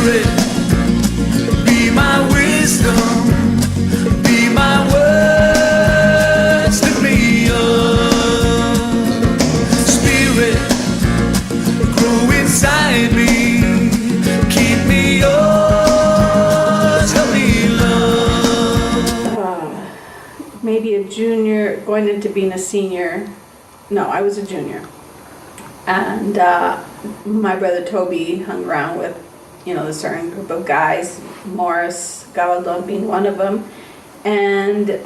Spirit, be my wisdom, be my words to me. Spirit, grow inside me, keep me yours, help me love. Maybe a junior, going into being a senior. No, I was a junior. And my brother Toby hung around with, the certain group of guys, Morris Gavaldon being one of them. And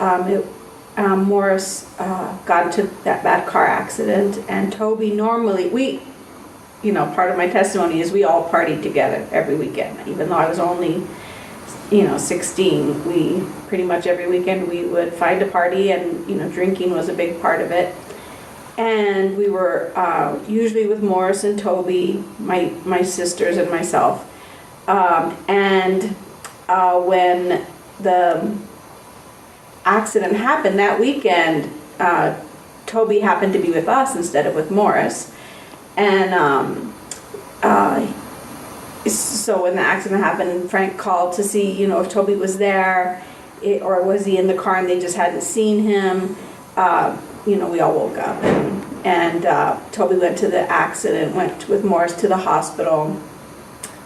Morris got into that bad car accident. And Toby normally, part of my testimony is we all partied together every weekend. Even though I was only, 16, we pretty much every weekend we would find a party, and, drinking was a big part of it. And we were usually with Morris and Toby, my sisters and myself. When the accident happened that weekend, Toby happened to be with us instead of with Morris. And so when the accident happened, Frank called to see, if Toby was there, or was he in the car and they just hadn't seen him. We all woke up, and Toby went to the accident, went with Morris to the hospital,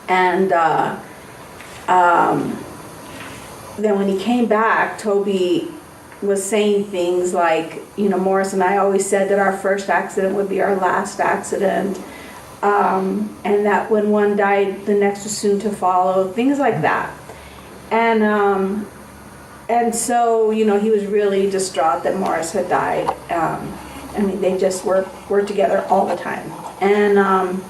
and then when he came back, Toby was saying things like, Morris and I always said that our first accident would be our last accident, and that when one died, the next was soon to follow, things like that. And so, he was really distraught that Morris had died. They just were together all the time. And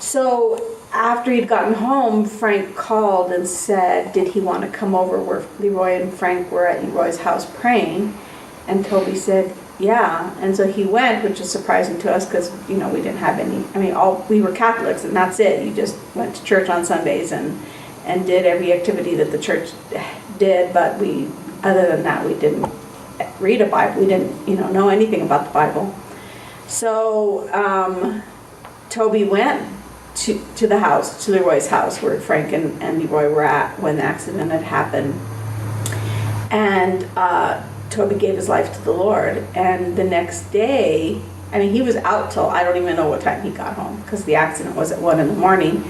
so after he'd gotten home, Frank called and said, did he want to come over where Leroy and Frank were at Leroy's house praying? And Toby said, yeah. And so he went, which is surprising to us because, we didn't have any, we were Catholics and that's it. You just went to church on Sundays and did every activity that the church did, but other than that, we didn't read a Bible. We didn't, know anything about the Bible. So Toby went to the house, to Leroy's house, where Frank and Leroy were at when the accident had happened. And Toby gave his life to the Lord. And the next day, he was out till I don't even know what time he got home, because the accident was at 1 a.m.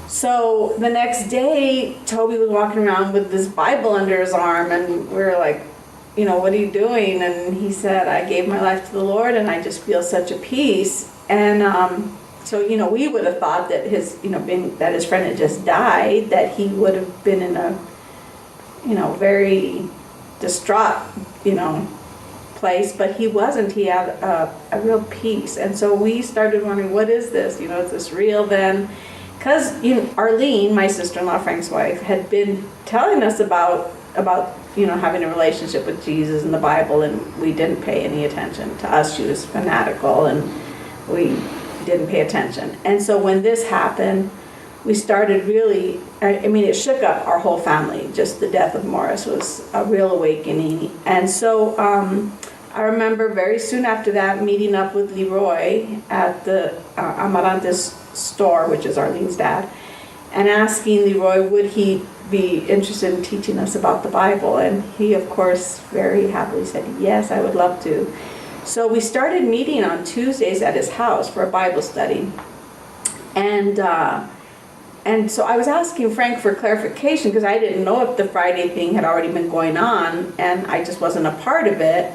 So the next day, Toby was walking around with this Bible under his arm, and we were like, what are you doing? And he said, I gave my life to the Lord, and I just feel such a peace. And so, we would have thought that that his friend had just died, that he would have been in a, very distraught, place, but he wasn't. He had a real peace. And so we started wondering, what is this? Is this real then? Because Arlene, my sister-in-law, Frank's wife, had been telling us about having a relationship with Jesus and the Bible, and we didn't pay any attention. To us, she was fanatical, and we didn't pay attention. And so when this happened, we started really, it shook up our whole family. Just the death of Morris was a real awakening. And so I remember very soon after that meeting up with Leroy at the Amarante's store, which is Arlene's dad, and asking Leroy would he be interested in teaching us about the Bible. And he, of course, very happily said, yes, I would love to. So we started meeting on Tuesdays at his house for a Bible study. And so I was asking Frank for clarification because I didn't know if the Friday thing had already been going on, and I just wasn't a part of it.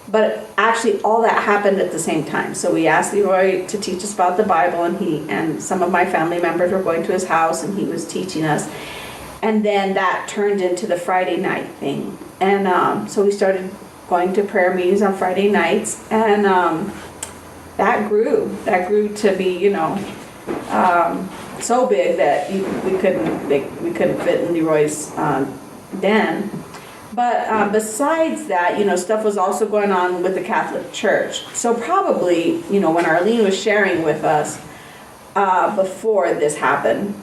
But actually all that happened at the same time. So we asked Leroy to teach us about the Bible, and some of my family members were going to his house and he was teaching us. And then that turned into the Friday night thing. And so we started going to prayer meetings on Friday nights, and that grew to be, so big that we couldn't fit in Leroy's den. But besides that, stuff was also going on with the Catholic Church. So probably, when Arlene was sharing with us before this happened,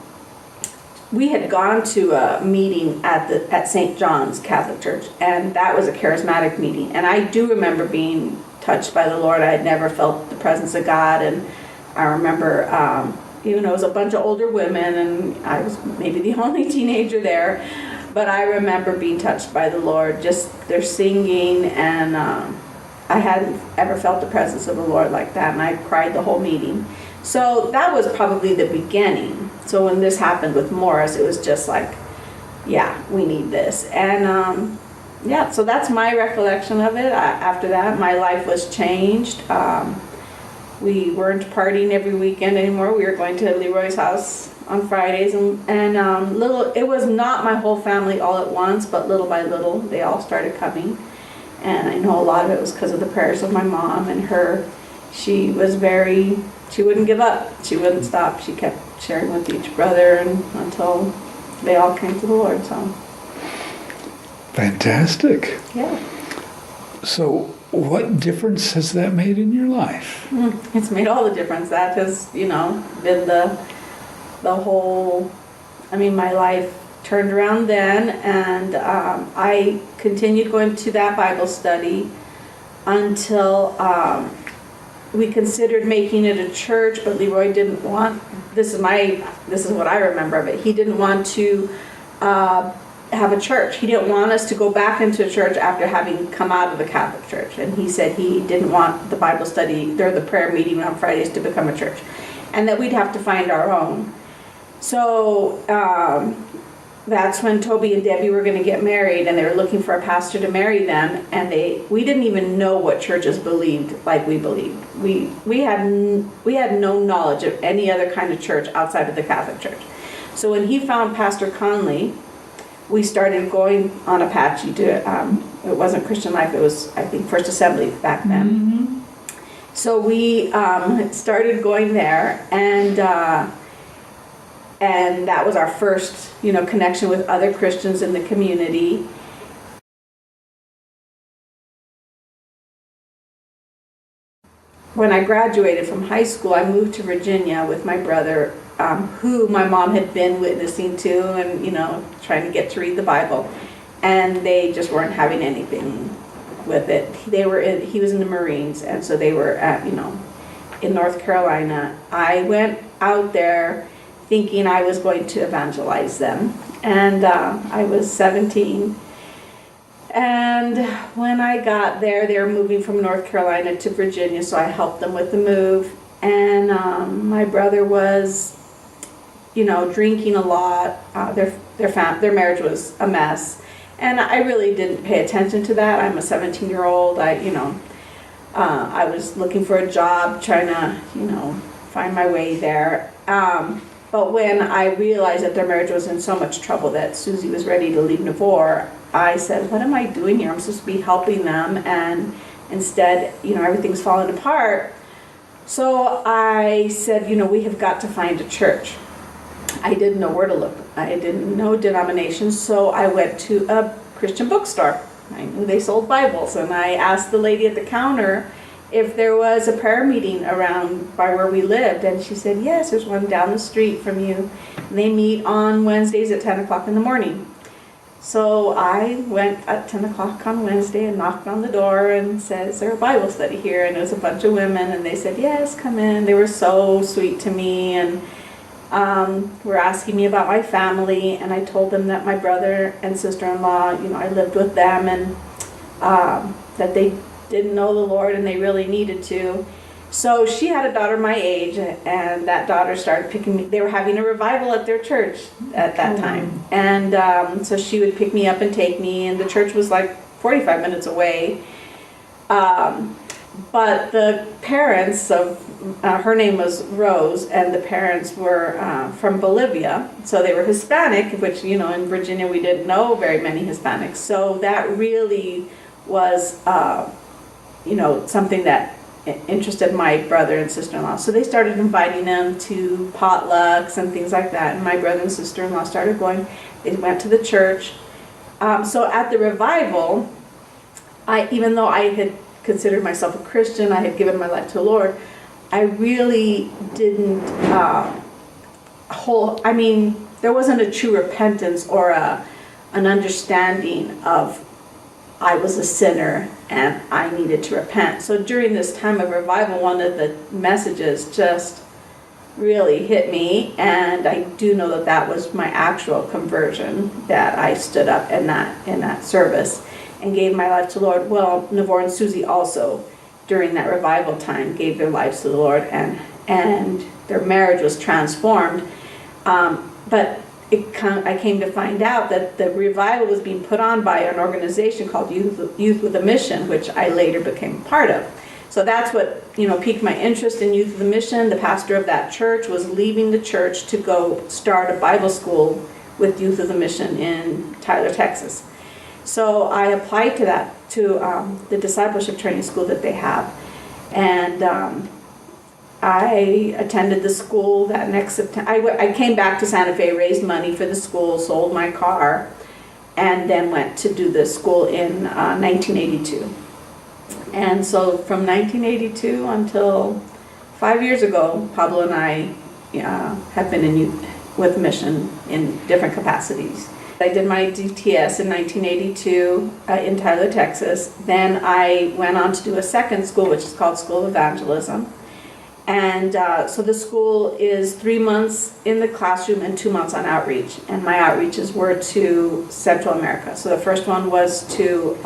we had gone to a meeting at St. John's Catholic Church, and that was a charismatic meeting. And I do remember being touched by the Lord. I had never felt the presence of God, and I remember you know, it was a bunch of older women, and I was maybe the only teenager there. But I remember being touched by the Lord, just their singing, and I hadn't ever felt the presence of the Lord like that, and I cried the whole meeting. So that was probably the beginning. So when this happened with Morris, it was just like, yeah, we need this. And yeah, so that's my recollection of it. After that, my life was changed. We weren't partying every weekend anymore. We were going to Leroy's house on Fridays, and it was not my whole family all at once, but little by little, they all started coming. And I know a lot of it was because of the prayers of my mom and her. She wouldn't give up. She wouldn't stop. She kept sharing with each brother until they all came to the Lord. So. Fantastic. Yeah. So what difference has that made in your life? It's made all the difference. That has, been the whole, my life turned around then, and I continued going to that Bible study until we considered making it a church, but Leroy didn't want, this is what I remember of it, he didn't want to have a church. He didn't want us to go back into a church after having come out of the Catholic Church, and he said he didn't want the Bible study or the prayer meeting on Fridays to become a church, and that we'd have to find our own. So that's when Toby and Debbie were going to get married, and they were looking for a pastor to marry them, and we didn't even know what churches believed like we believed. We had no knowledge of any other kind of church outside of the Catholic Church. So when he found Pastor Conley, we started going on Apache to, it wasn't Christian Life, it was, I think, First Assembly back then. Mm-hmm. So we started going there, and that was our first, connection with other Christians in the community. When I graduated from high school, I moved to Virginia with my brother, who my mom had been witnessing to and, trying to get to read the Bible. And they just weren't having anything with it. He was in the Marines, and so they were at, in North Carolina. I went out there thinking I was going to evangelize them. And I was 17. And when I got there, they were moving from North Carolina to Virginia, so I helped them with the move. And my brother was, drinking a lot. Their marriage was a mess. And I really didn't pay attention to that. I'm a 17-year-old. I was looking for a job, trying to, find my way there. But when I realized that their marriage was in so much trouble that Susie was ready to leave Navore, I said, what am I doing here? I'm supposed to be helping them, and instead, everything's falling apart. So I said, we have got to find a church. I didn't know where to look. I didn't know denominations, so I went to a Christian bookstore. I knew they sold Bibles, and I asked the lady at the counter if there was a prayer meeting around by where we lived, and she said, yes, there's one down the street from you. And they meet on Wednesdays at 10 o'clock in the morning. So I went at 10 o'clock on Wednesday and knocked on the door and said, is there a Bible study here? And it was a bunch of women, and they said, yes, come in. They were so sweet to me, and were asking me about my family, and I told them that my brother and sister-in-law, I lived with them, and that they didn't know the Lord and they really needed to. So she had a daughter my age, and that daughter started picking me. They were having a revival at their church at that time. And so she would pick me up and take me, and the church was like 45 minutes away. But the parents of, her name was Rose, and the parents were from Bolivia. So they were Hispanic, which, in Virginia we didn't know very many Hispanics. So that really was, something that interested my brother and sister-in-law. So they started inviting them to potlucks and things like that. And my brother and sister-in-law started going. They went to the church. So at the revival, even though I had considered myself a Christian, I had given my life to the Lord, I really didn't there wasn't a true repentance or an understanding of I was a sinner and I needed to repent. So during this time of revival, one of the messages just really hit me, and I do know that that was my actual conversion, that I stood up in that service and gave my life to the Lord. Well, Navor and Susie also, during that revival time, gave their lives to the Lord, and their marriage was transformed. But I came to find out that the revival was being put on by an organization called Youth with a Mission, which I later became part of. So that's what, piqued my interest in Youth with a Mission. The pastor of that church was leaving the church to go start a Bible school with Youth with a Mission in Tyler, Texas. So I applied to the discipleship training school that they have. And I attended the school that next September. I came back to Santa Fe, raised money for the school, sold my car, and then went to do the school in 1982. And so from 1982 until 5 years ago, Pablo and I have been in Youth with Mission in different capacities. I did my DTS in 1982 in Tyler, Texas. Then I went on to do a second school, which is called School of Evangelism. And so the school is 3 months in the classroom and 2 months on outreach. And my outreaches were to Central America. So the first one was to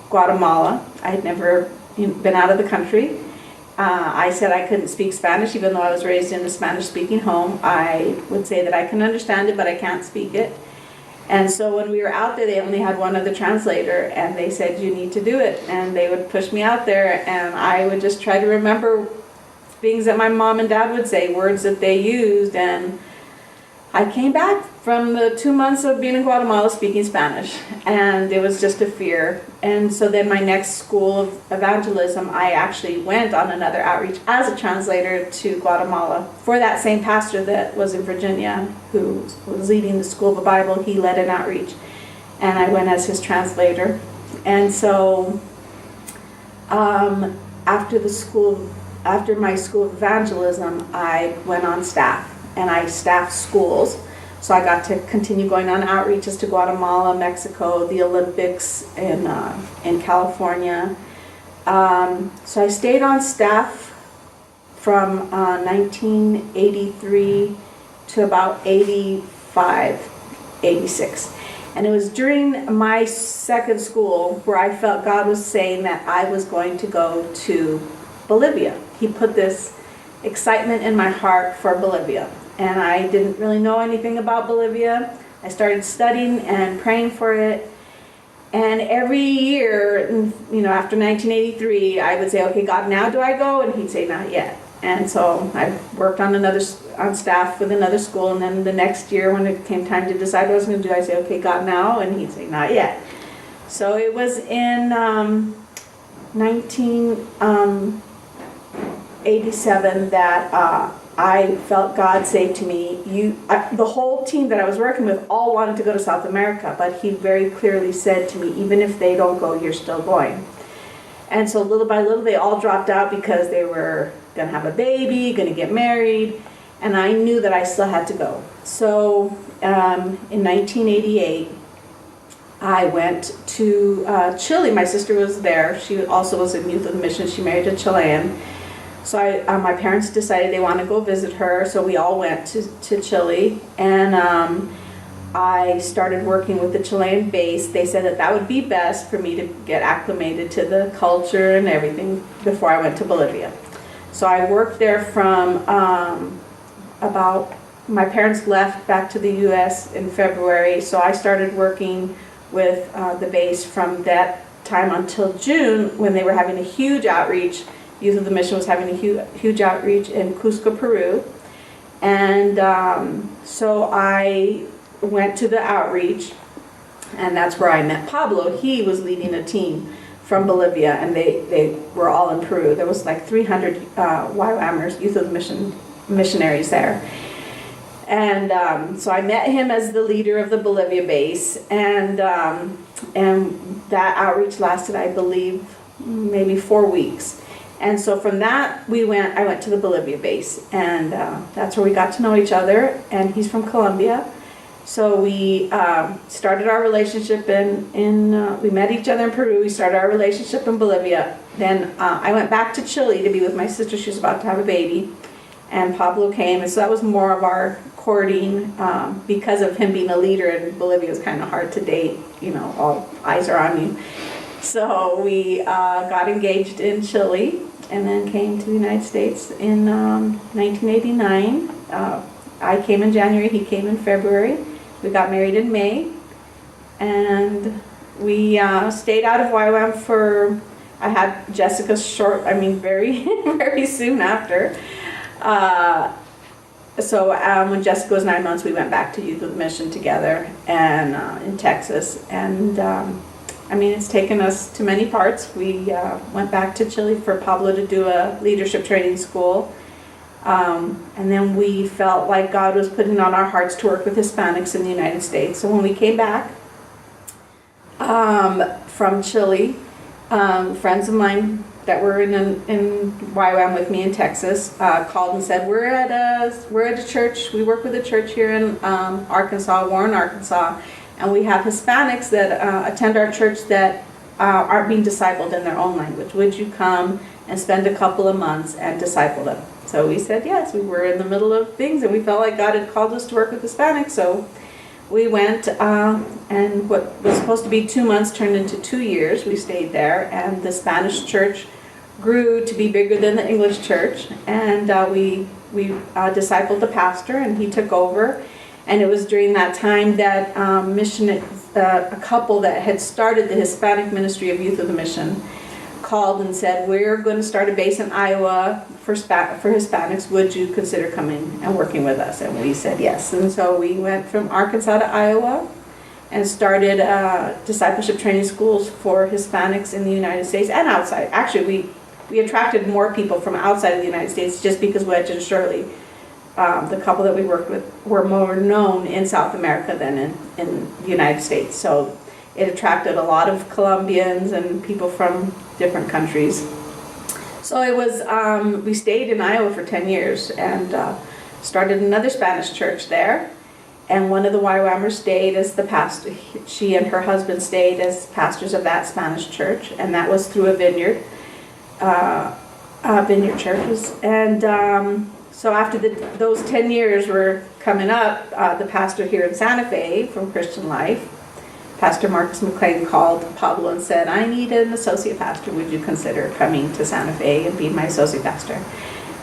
Guatemala. I had never been out of the country. I said I couldn't speak Spanish, even though I was raised in a Spanish-speaking home. I would say that I can understand it, but I can't speak it. And so when we were out there, they only had one other translator, and they said, you need to do it. And they would push me out there, and I would just try to remember things that my mom and dad would say, words that they used. And I came back from the 2 months of being in Guatemala speaking Spanish, and it was just a fear. And so then my next school of evangelism, I actually went on another outreach as a translator to Guatemala for that same pastor that was in Virginia, who was leading the School of the Bible. He led an outreach, and I went as his translator. And so after my school of evangelism, I went on staff, and I staffed schools. So I got to continue going on outreaches to Guatemala, Mexico, the Olympics in California. So I stayed on staff from 1983 to about 85, 86. And it was during my second school where I felt God was saying that I was going to go to Bolivia. He put this excitement in my heart for Bolivia. And I didn't really know anything about Bolivia. I started studying and praying for it. And every year, after 1983, I would say, okay, God, now do I go? And he'd say, not yet. And so I worked on staff with another school. And then the next year, when it came time to decide what I was going to do, I'd say, okay, God, now? And he'd say, not yet. So it was in 1987 that I felt God say to me, the whole team that I was working with all wanted to go to South America, but he very clearly said to me, even if they don't go, you're still going. And so little by little, they all dropped out because they were going to have a baby, going to get married, and I knew that I still had to go. So in 1988, I went to Chile. My sister was there. She also was in Youth with a Mission. She married a Chilean. So my parents decided they want to go visit her, so we all went to Chile, and I started working with the Chilean base. They said that would be best for me to get acclimated to the culture and everything before I went to Bolivia. So I worked there from my parents left back to the U.S. in February, so I started working with the base from that time until June, when they were having a huge outreach. Youth of the Mission was having a huge outreach in Cusco, Peru. And so I went to the outreach, and that's where I met Pablo. He was leading a team from Bolivia, and they were all in Peru. There was like 300 YWAMers, Youth of the Mission missionaries there. And so I met him as the leader of the Bolivia base, and that outreach lasted, I believe, maybe 4 weeks. And so from that, I went to the Bolivia base, and that's where we got to know each other, and he's from Colombia. So we started our relationship we met each other in Peru, we started our relationship in Bolivia. Then I went back to Chile to be with my sister. She was about to have a baby. And Pablo came, and so that was more of our courting. Because of him being a leader in Bolivia, it was kind of hard to date. You know, all eyes are on you. So we got engaged in Chile, and then came to the United States in 1989. I came in January, he came in February. We got married in May, and we stayed out of YWAM for, I had Jessica very, very soon after. So when Jessica was 9 months, we went back to Youth with Mission together and in Texas. And it's taken us to many parts. We went back to Chile for Pablo to do a leadership training school. And then we felt like God was putting on our hearts to work with Hispanics in the United States. So when we came back from Chile, friends of mine that were in YWAM with me in Texas called and said, we're at a church. We work with a church here in Arkansas, Warren, Arkansas, and we have Hispanics that attend our church that aren't being discipled in their own language. Would you come and spend a couple of months and disciple them? So we said yes. We were in the middle of things, and we felt like God had called us to work with Hispanics. So we went, and what was supposed to be 2 months turned into 2 years. We stayed there, and the Spanish church grew to be bigger than the English church. And we discipled the pastor, and he took over. And it was during that time that a couple that had started the Hispanic Ministry of Youth of the Mission called and said, we're going to start a base in Iowa for Hispanics. Would you consider coming and working with us? And we said yes. And so we went from Arkansas to Iowa and started discipleship training schools for Hispanics in the United States and outside. Actually, we attracted more people from outside of the United States just because Wedge and Shirley, the couple that we worked with, were more known in South America than in the United States. So it attracted a lot of Colombians and people from different countries. So it was, we stayed in Iowa for 10 years and started another Spanish church there. And one of the YWAMers stayed as the pastor. She and her husband stayed as pastors of that Spanish church, and that was through a vineyard churches. And so after those 10 years were coming up, the pastor here in Santa Fe from Christian Life, Pastor Marcus McLean, called Pablo and said, I need an associate pastor. Would you consider coming to Santa Fe and being my associate pastor?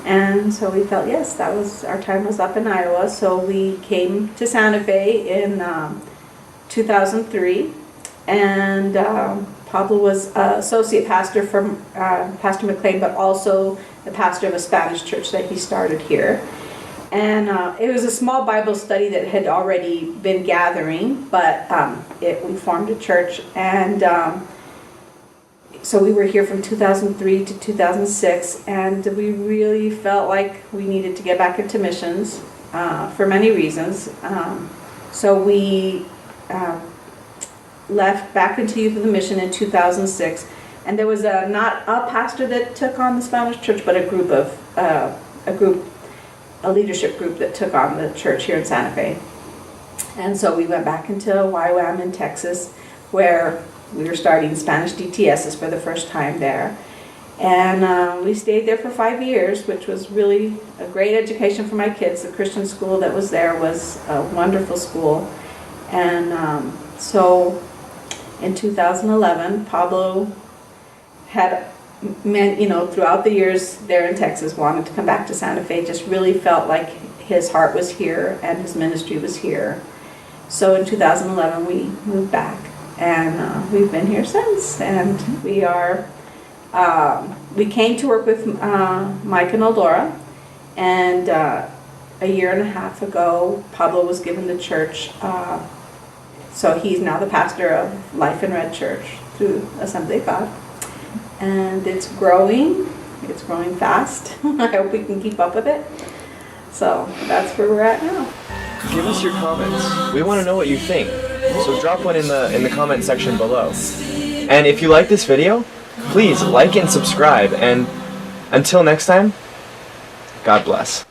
And so we felt, yes, our time was up in Iowa. So we came to Santa Fe in 2003. And Pablo was associate pastor from Pastor McLean, but also the pastor of a Spanish church that he started here. And it was a small Bible study that had already been gathering, but we formed a church. And so we were here from 2003 to 2006, and we really felt like we needed to get back into missions for many reasons. So we left back into Youth of the Mission in 2006. And there was not a pastor that took on the Spanish church, but a leadership group that took on the church here in Santa Fe. And so we went back into YWAM in Texas, where we were starting Spanish DTSs for the first time there. And we stayed there for 5 years, which was really a great education for my kids. The Christian school that was there was a wonderful school. And so in 2011, Pablo had throughout the years there in Texas, wanted to come back to Santa Fe, just really felt like his heart was here and his ministry was here. So in 2011 we moved back, and we've been here since. And we came to work with Mike and Eldora, and a year and a half ago Pablo was given the church, so he's now the pastor of Life in Red Church through Assembly of God. And it's growing fast. I hope we can keep up with it. So that's where we're at now. Give us your comments. We want to know what you think. So drop one in the comment section below. And if you like this video, please like and subscribe. And until next time, God bless.